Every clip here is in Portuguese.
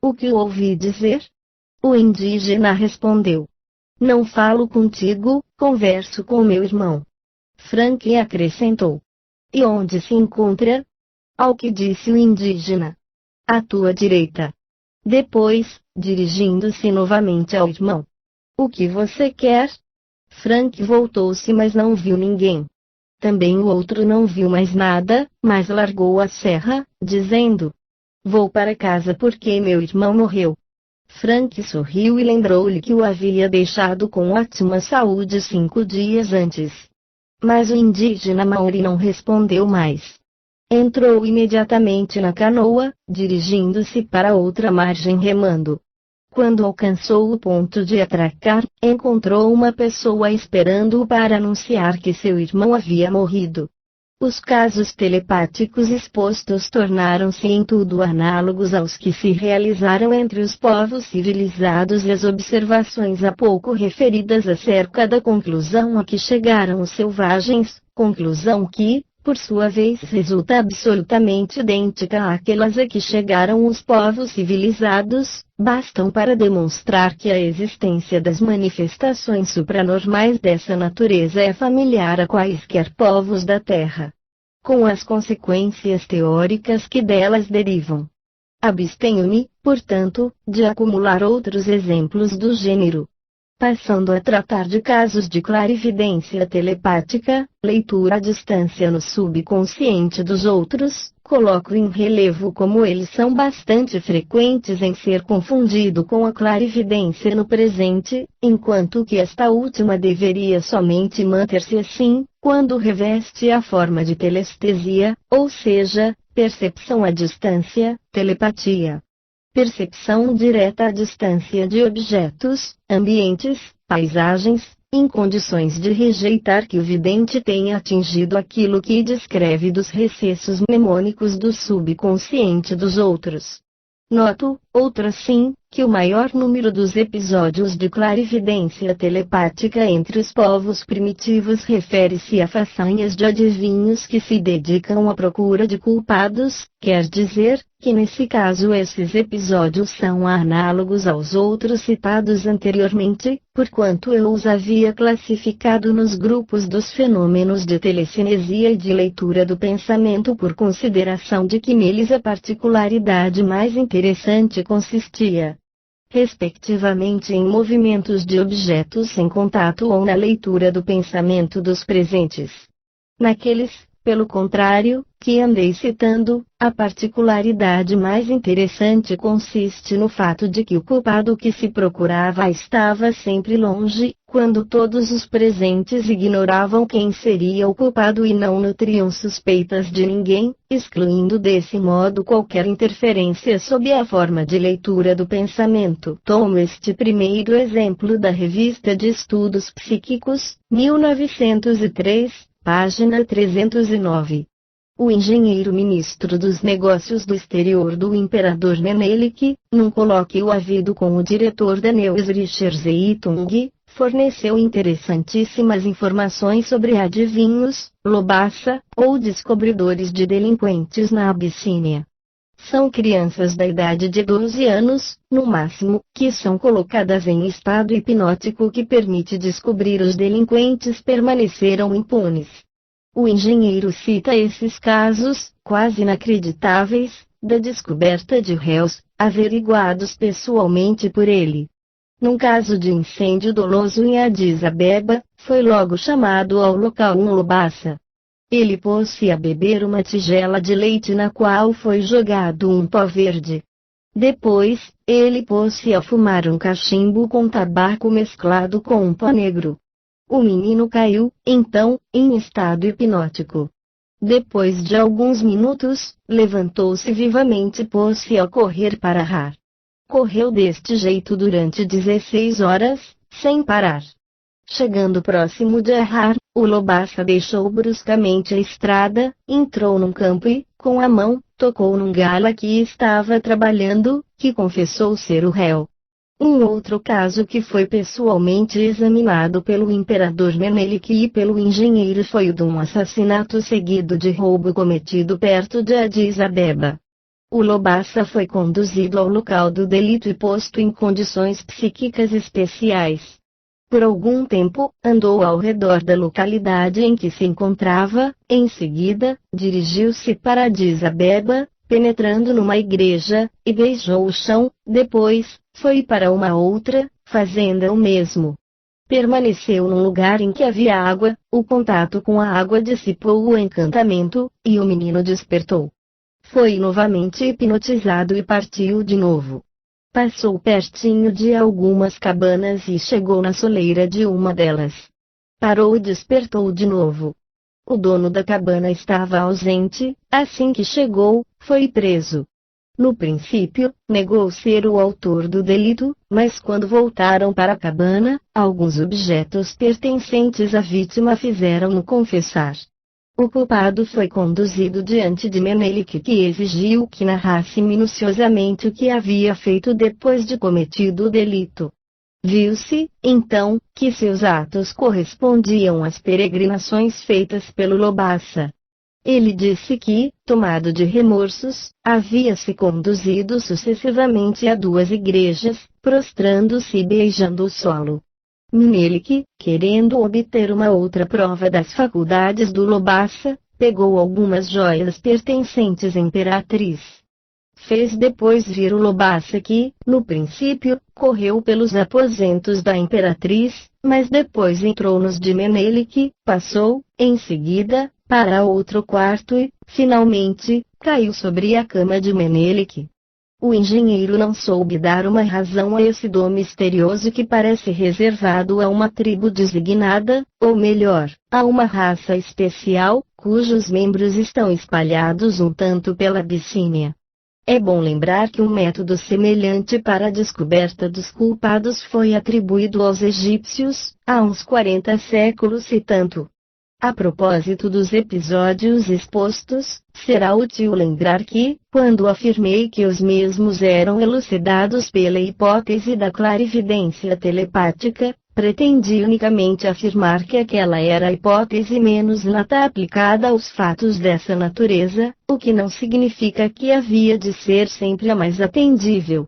O que ouvi dizer? O indígena respondeu. Não falo contigo, converso com meu irmão. Frank acrescentou. E onde se encontra? Ao que disse o indígena. À tua direita. Depois, dirigindo-se novamente ao irmão. O que você quer? Frank voltou-se, mas não viu ninguém. Também o outro não viu mais nada, mas largou a serra, dizendo: Vou para casa porque meu irmão morreu. Frank sorriu e lembrou-lhe que o havia deixado com ótima saúde 5 dias antes. Mas o indígena Maori não respondeu mais. Entrou imediatamente na canoa, dirigindo-se para outra margem remando. Quando alcançou o ponto de atracar, encontrou uma pessoa esperando-o para anunciar que seu irmão havia morrido. Os casos telepáticos expostos tornaram-se em tudo análogos aos que se realizaram entre os povos civilizados e as observações há pouco referidas acerca da conclusão a que chegaram os selvagens, conclusão que, por sua vez, resulta absolutamente idêntica àquelas a que chegaram os povos civilizados, bastam para demonstrar que a existência das manifestações supranormais dessa natureza é familiar a quaisquer povos da Terra. Com as consequências teóricas que delas derivam. Abstenho-me, portanto, de acumular outros exemplos do gênero. Passando a tratar de casos de clarividência telepática, leitura à distância no subconsciente dos outros, coloco em relevo como eles são bastante frequentes em ser confundido com a clarividência no presente, enquanto que esta última deveria somente manter-se assim, quando reveste a forma de telestesia, ou seja, percepção à distância, telepatia. Percepção direta à distância de objetos, ambientes, paisagens, em condições de rejeitar que o vidente tenha atingido aquilo que descreve dos recessos mnemônicos do subconsciente dos outros. Noto, outra sim, que o maior número dos episódios de clarividência telepática entre os povos primitivos refere-se a façanhas de adivinhos que se dedicam à procura de culpados, quer dizer, que nesse caso esses episódios são análogos aos outros citados anteriormente, porquanto eu os havia classificado nos grupos dos fenômenos de telecinesia e de leitura do pensamento por consideração de que neles a particularidade mais interessante consistia, respectivamente, em movimentos de objetos em contato ou na leitura do pensamento dos presentes. Naqueles, pelo contrário, que andei citando, a particularidade mais interessante consiste no fato de que o culpado que se procurava estava sempre longe, quando todos os presentes ignoravam quem seria o culpado e não nutriam suspeitas de ninguém, excluindo desse modo qualquer interferência sob a forma de leitura do pensamento. Tomo este primeiro exemplo da Revista de Estudos Psíquicos, 1903, página 309. O engenheiro ministro dos Negócios do Exterior do imperador Menelik, num colóquio havido com o diretor da Neues Richer Zeitung, forneceu interessantíssimas informações sobre adivinhos, lobaça, ou descobridores de delinquentes na Abissínia. São crianças da idade de 12 anos, no máximo, que são colocadas em estado hipnótico que permite descobrir os delinquentes permaneceram impunes. O engenheiro cita esses casos, quase inacreditáveis, da descoberta de réus, averiguados pessoalmente por ele. Num caso de incêndio doloso em Addis Abeba, foi logo chamado ao local um lobaça. Ele pôs-se a beber uma tigela de leite na qual foi jogado um pó verde. Depois, ele pôs-se a fumar um cachimbo com tabaco mesclado com um pó negro. O menino caiu, então, em estado hipnótico. Depois de alguns minutos, levantou-se vivamente e pôs-se a correr para Har. Correu deste jeito durante 16 horas, sem parar. Chegando próximo de Har, o lobaça deixou bruscamente a estrada, entrou num campo e, com a mão, tocou num galo que estava trabalhando, que confessou ser o réu. Um outro caso que foi pessoalmente examinado pelo imperador Menelik e pelo engenheiro foi o de um assassinato seguido de roubo cometido perto de Addis Abeba. O Lobaça foi conduzido ao local do delito e posto em condições psíquicas especiais. Por algum tempo, andou ao redor da localidade em que se encontrava, em seguida, dirigiu-se para Addis Abeba, penetrando numa igreja, e beijou o chão, depois, foi para uma outra, fazendo o mesmo. Permaneceu num lugar em que havia água, o contato com a água dissipou o encantamento, e o menino despertou. Foi novamente hipnotizado e partiu de novo. Passou pertinho de algumas cabanas e chegou na soleira de uma delas. Parou e despertou de novo. O dono da cabana estava ausente, assim que chegou, foi preso. No princípio, negou ser o autor do delito, mas quando voltaram para a cabana, alguns objetos pertencentes à vítima fizeram-no confessar. O culpado foi conduzido diante de Menelik, que exigiu que narrasse minuciosamente o que havia feito depois de cometido o delito. Viu-se, então, que seus atos correspondiam às peregrinações feitas pelo Lobaça. Ele disse que, tomado de remorsos, havia se conduzido sucessivamente a 2 igrejas, prostrando-se e beijando o solo. Menelik, querendo obter uma outra prova das faculdades do Lobaça, pegou algumas joias pertencentes à imperatriz. Fez depois vir o Lobaça que, no princípio, correu pelos aposentos da imperatriz, mas depois entrou nos de Menelik, passou, em seguida, para outro quarto e, finalmente, caiu sobre a cama de Menelik. O engenheiro não soube dar uma razão a esse dom misterioso que parece reservado a uma tribo designada, ou melhor, a uma raça especial, cujos membros estão espalhados um tanto pela Abissínia. É bom lembrar que um método semelhante para a descoberta dos culpados foi atribuído aos egípcios, há uns 40 séculos e tanto. A propósito dos episódios expostos, será útil lembrar que, quando afirmei que os mesmos eram elucidados pela hipótese da clarividência telepática, pretendi unicamente afirmar que aquela era a hipótese menos lata aplicada aos fatos dessa natureza, o que não significa que havia de ser sempre a mais atendível.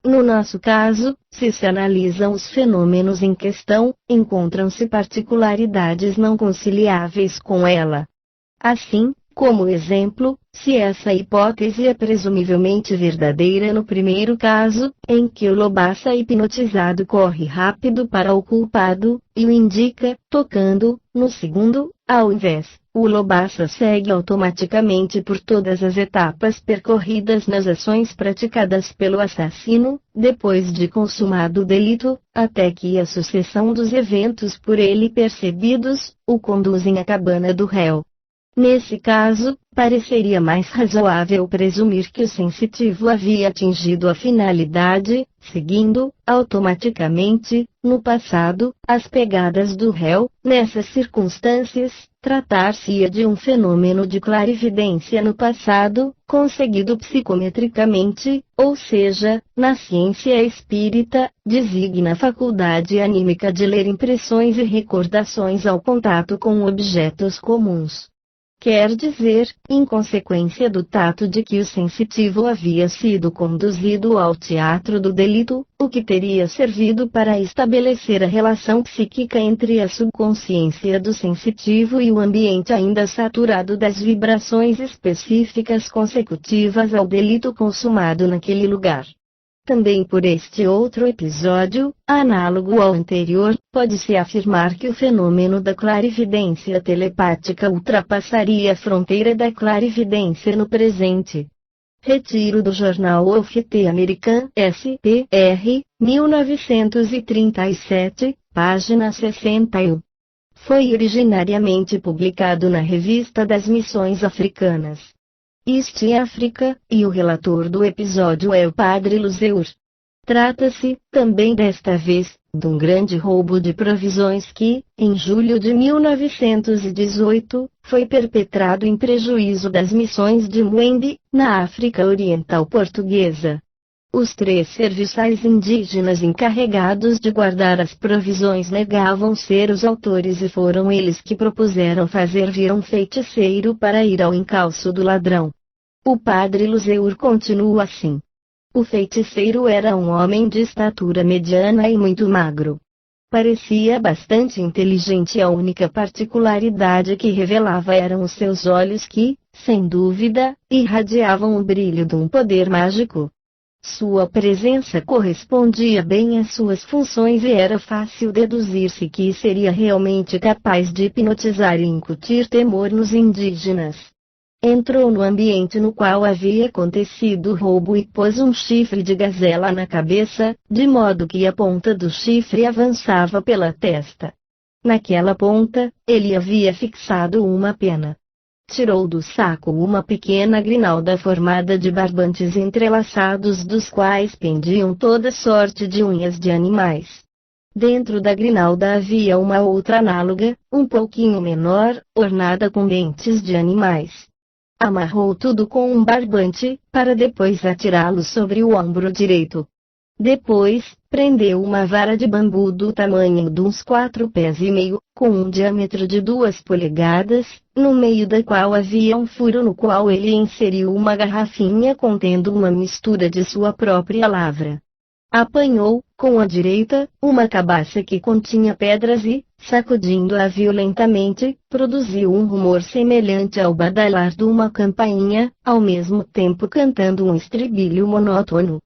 No nosso caso, se analisam os fenômenos em questão, encontram-se particularidades não conciliáveis com ela. Assim, como exemplo, se essa hipótese é presumivelmente verdadeira no primeiro caso, em que o Lobaça hipnotizado corre rápido para o culpado, e o indica, tocando, no segundo, ao invés, o Lobaça segue automaticamente por todas as etapas percorridas nas ações praticadas pelo assassino, depois de consumado o delito, até que a sucessão dos eventos por ele percebidos, o conduzem à cabana do réu. Nesse caso, pareceria mais razoável presumir que o sensitivo havia atingido a finalidade, seguindo, automaticamente, no passado, as pegadas do réu. Nessas circunstâncias, tratar-se-ia de um fenômeno de clarividência no passado, conseguido psicometricamente, ou seja, na ciência espírita, designa a faculdade anímica de ler impressões e recordações ao contato com objetos comuns. Quer dizer, em consequência do tato de que o sensitivo havia sido conduzido ao teatro do delito, o que teria servido para estabelecer a relação psíquica entre a subconsciência do sensitivo e o ambiente ainda saturado das vibrações específicas consecutivas ao delito consumado naquele lugar. Também por este outro episódio, análogo ao anterior, pode-se afirmar que o fenômeno da clarividência telepática ultrapassaria a fronteira da clarividência no presente. Retiro do jornal OFT American SPR, 1937, página 61. Foi originariamente publicado na Revista das Missões Africanas. East África, e o relator do episódio é o Padre Luzeur. Trata-se, também desta vez, de um grande roubo de provisões que, em julho de 1918, foi perpetrado em prejuízo das missões de Mwembe, na África Oriental Portuguesa. Os 3 serviçais indígenas encarregados de guardar as provisões negavam ser os autores e foram eles que propuseram fazer vir um feiticeiro para ir ao encalço do ladrão. O padre Luzeur continua assim. O feiticeiro era um homem de estatura mediana e muito magro. Parecia bastante inteligente e a única particularidade que revelava eram os seus olhos que, sem dúvida, irradiavam o brilho de um poder mágico. Sua presença correspondia bem às suas funções e era fácil deduzir-se que seria realmente capaz de hipnotizar e incutir temor nos indígenas. Entrou no ambiente no qual havia acontecido o roubo e pôs um chifre de gazela na cabeça, de modo que a ponta do chifre avançava pela testa. Naquela ponta, ele havia fixado uma pena. Tirou do saco uma pequena grinalda formada de barbantes entrelaçados dos quais pendiam toda sorte de unhas de animais. Dentro da grinalda havia uma outra análoga, um pouquinho menor, ornada com dentes de animais. Amarrou tudo com um barbante, para depois atirá-lo sobre o ombro direito. Depois, prendeu uma vara de bambu do tamanho de uns 4,5 pés, com um diâmetro de 2 polegadas, no meio da qual havia um furo no qual ele inseriu uma garrafinha contendo uma mistura de sua própria lavra. Apanhou, com a direita, uma cabaça que continha pedras e, sacudindo-a violentamente, produziu um rumor semelhante ao badalar de uma campainha, ao mesmo tempo cantando um estribilho monótono.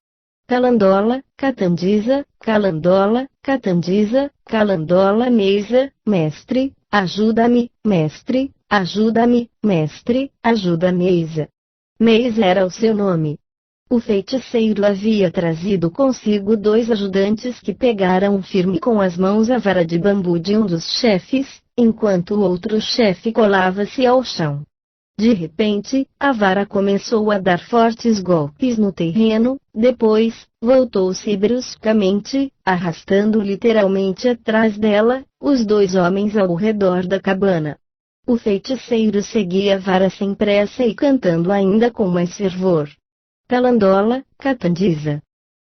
Calandola, catandiza, calandola, catandiza, calandola mesa, mestre, ajuda-me, mestre, ajuda-me, mestre, ajuda-me Meisa. Meisa era o seu nome. O feiticeiro havia trazido consigo 2 ajudantes que pegaram firme com as mãos a vara de bambu de um dos chefes, enquanto o outro chefe colava-se ao chão. De repente, a vara começou a dar fortes golpes no terreno, depois, voltou-se bruscamente, arrastando literalmente atrás dela, os 2 homens ao redor da cabana. O feiticeiro seguia a vara sem pressa e cantando ainda com mais fervor. Calandola, catandiza.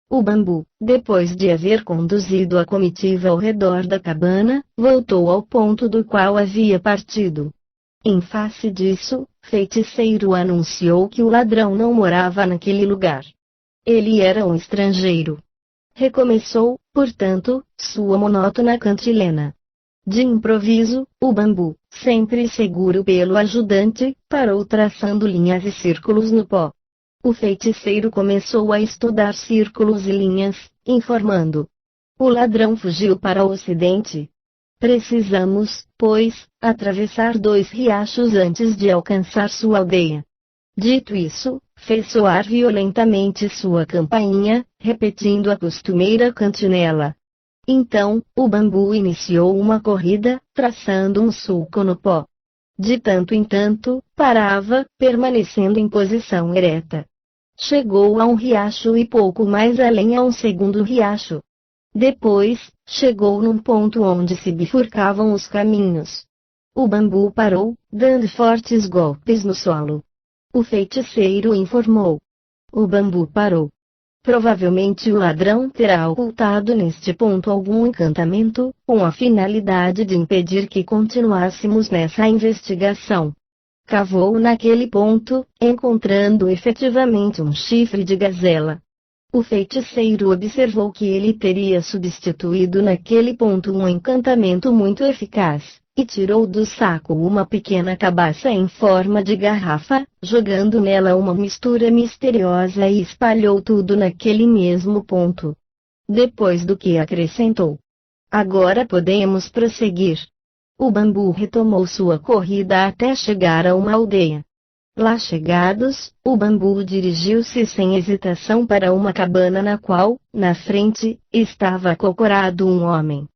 O bambu, depois de haver conduzido a comitiva ao redor da cabana, voltou ao ponto do qual havia partido. Em face disso, feiticeiro anunciou que o ladrão não morava naquele lugar. Ele era um estrangeiro. Recomeçou, portanto, sua monótona cantilena. De improviso, o bambu, sempre seguro pelo ajudante, parou traçando linhas e círculos no pó. O feiticeiro começou a estudar círculos e linhas, informando. O ladrão fugiu para o ocidente. Precisamos, pois, atravessar 2 riachos antes de alcançar sua aldeia. Dito isso, fez soar violentamente sua campainha, repetindo a costumeira cantinela. Então, o bambu iniciou uma corrida, traçando um sulco no pó. De tanto em tanto, parava, permanecendo em posição ereta. Chegou a um riacho e pouco mais além a um segundo riacho. Depois, chegou num ponto onde se bifurcavam os caminhos. O bambu parou, dando fortes golpes no solo. O feiticeiro informou. O bambu parou. Provavelmente o ladrão terá ocultado neste ponto algum encantamento, com a finalidade de impedir que continuássemos nessa investigação. Cavou naquele ponto, encontrando efetivamente um chifre de gazela. O feiticeiro observou que ele teria substituído naquele ponto um encantamento muito eficaz, e tirou do saco uma pequena cabaça em forma de garrafa, jogando nela uma mistura misteriosa e espalhou tudo naquele mesmo ponto. Depois do que acrescentou: agora podemos prosseguir. O bambu retomou sua corrida até chegar a uma aldeia. Lá chegados, o bambu dirigiu-se sem hesitação para uma cabana na qual, na frente, estava acocorado um homem.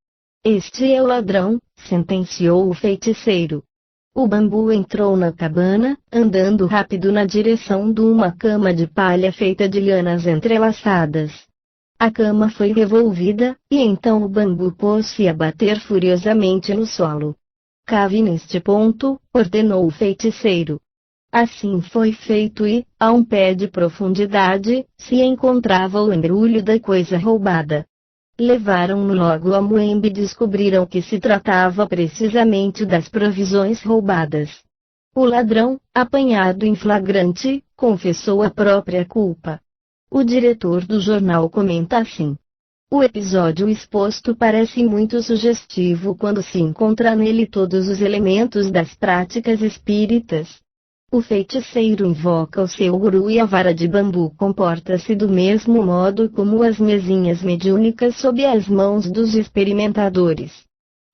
Este é o ladrão, sentenciou o feiticeiro. O bambu entrou na cabana, andando rápido na direção de uma cama de palha feita de lianas entrelaçadas. A cama foi revolvida, e então o bambu pôs-se a bater furiosamente no solo. Cave neste ponto, ordenou o feiticeiro. Assim foi feito e, a um pé de profundidade, se encontrava o embrulho da coisa roubada. Levaram-no logo a Muembe e descobriram que se tratava precisamente das provisões roubadas. O ladrão, apanhado em flagrante, confessou a própria culpa. O diretor do jornal comenta assim: o episódio exposto parece muito sugestivo quando se encontra nele todos os elementos das práticas espíritas. O feiticeiro invoca o seu guru e a vara de bambu comporta-se do mesmo modo como as mesinhas mediúnicas sob as mãos dos experimentadores.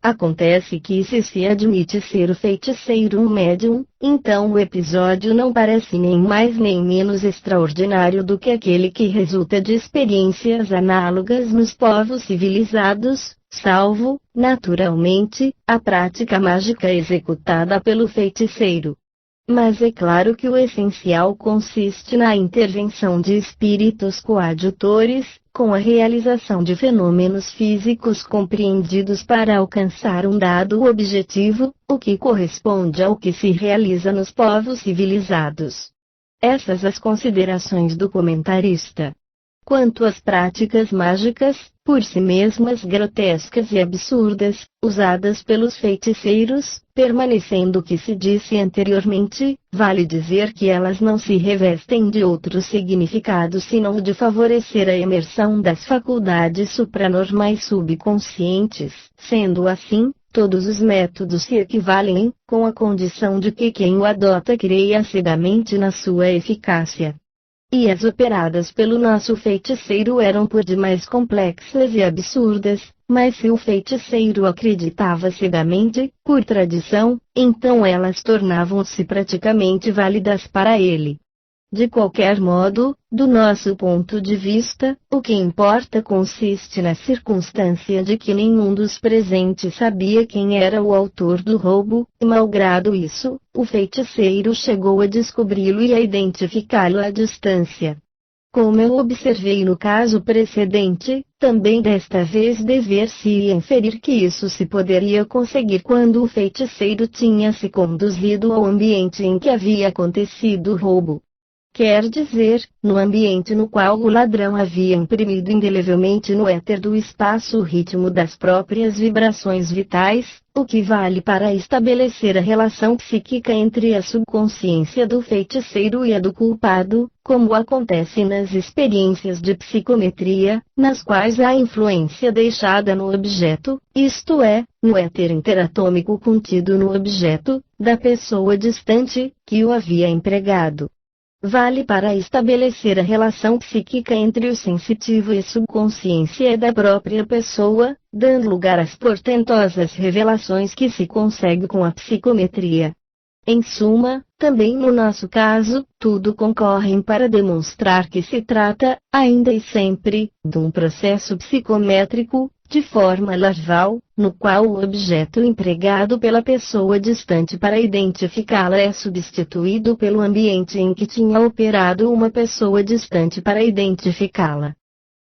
Acontece que se admite ser o feiticeiro um médium, então o episódio não parece nem mais nem menos extraordinário do que aquele que resulta de experiências análogas nos povos civilizados, salvo, naturalmente, a prática mágica executada pelo feiticeiro. Mas é claro que o essencial consiste na intervenção de espíritos coadjutores, com a realização de fenômenos físicos compreendidos para alcançar um dado objetivo, o que corresponde ao que se realiza nos povos civilizados. Essas as considerações do comentarista. Quanto às práticas mágicas, por si mesmas grotescas e absurdas, usadas pelos feiticeiros, permanecendo o que se disse anteriormente, vale dizer que elas não se revestem de outro significado senão o de favorecer a imersão das faculdades supranormais subconscientes. Sendo assim, todos os métodos se equivalem, com a condição de que quem o adota creia cegamente na sua eficácia. E as operadas pelo nosso feiticeiro eram por demais complexas e absurdas, mas se o feiticeiro acreditava cegamente, por tradição, então elas tornavam-se praticamente válidas para ele. De qualquer modo, do nosso ponto de vista, o que importa consiste na circunstância de que nenhum dos presentes sabia quem era o autor do roubo, e malgrado isso, o feiticeiro chegou a descobri-lo e a identificá-lo à distância. Como eu observei no caso precedente, também desta vez dever-se inferir que isso se poderia conseguir quando o feiticeiro tinha se conduzido ao ambiente em que havia acontecido o roubo. Quer dizer, no ambiente no qual o ladrão havia imprimido indelevelmente no éter do espaço o ritmo das próprias vibrações vitais, o que vale para estabelecer a relação psíquica entre a subconsciência do feiticeiro e a do culpado, como acontece nas experiências de psicometria, nas quais há influência deixada no objeto, isto é, no éter interatômico contido no objeto, da pessoa distante, que o havia empregado. Vale para estabelecer a relação psíquica entre o sensitivo e a subconsciência da própria pessoa, dando lugar às portentosas revelações que se consegue com a psicometria. Em suma, também no nosso caso, tudo concorre para demonstrar que se trata, ainda e sempre, de um processo psicométrico, de forma larval, no qual o objeto empregado pela pessoa distante para identificá-la é substituído pelo ambiente em que tinha operado uma pessoa distante para identificá-la.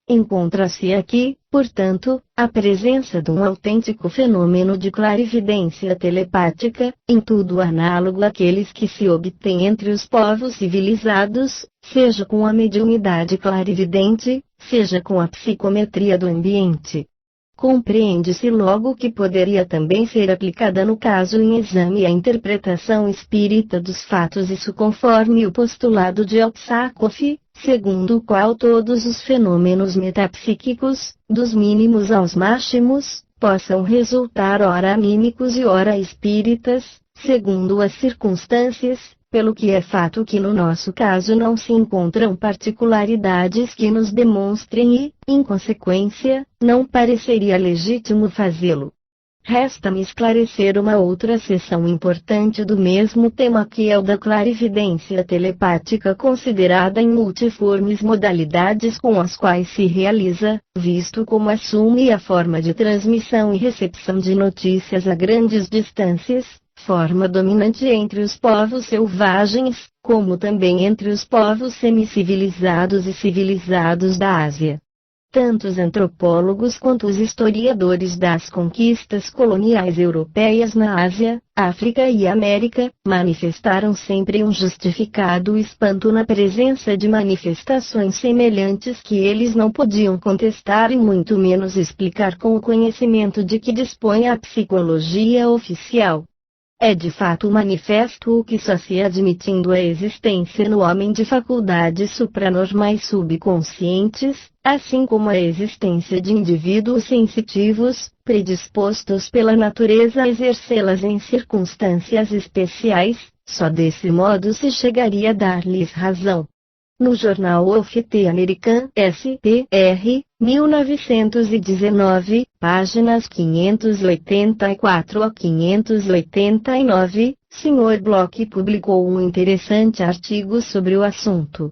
Encontra-se aqui, portanto, a presença de um autêntico fenômeno de clarividência telepática, em tudo análogo àqueles que se obtêm entre os povos civilizados, seja com a mediunidade clarividente, seja com a psicometria do ambiente. Compreende-se logo que poderia também ser aplicada no caso em exame a interpretação espírita dos fatos, isso conforme o postulado de Oxakoff, segundo o qual todos os fenômenos metapsíquicos, dos mínimos aos máximos, possam resultar ora anímicos e ora espíritas, segundo as circunstâncias, pelo que é fato que no nosso caso não se encontram particularidades que nos demonstrem e, em consequência, não pareceria legítimo fazê-lo. Resta-me esclarecer uma outra seção importante do mesmo tema, que é o da clarividência telepática, considerada em multiformes modalidades com as quais se realiza, visto como assume a forma de transmissão e recepção de notícias a grandes distâncias, forma dominante entre os povos selvagens, como também entre os povos semicivilizados e civilizados da Ásia. Tanto os antropólogos quanto os historiadores das conquistas coloniais europeias na Ásia, África e América, manifestaram sempre um justificado espanto na presença de manifestações semelhantes que eles não podiam contestar e muito menos explicar com o conhecimento de que dispõe a psicologia oficial. É de fato manifesto que só se admitindo a existência no homem de faculdades supranormais subconscientes, assim como a existência de indivíduos sensitivos, predispostos pela natureza a exercê-las em circunstâncias especiais, só desse modo se chegaria a dar-lhes razão. No jornal Of the American SPR, 1919, páginas 584 a 589, Sr. Bloch publicou um interessante artigo sobre o assunto.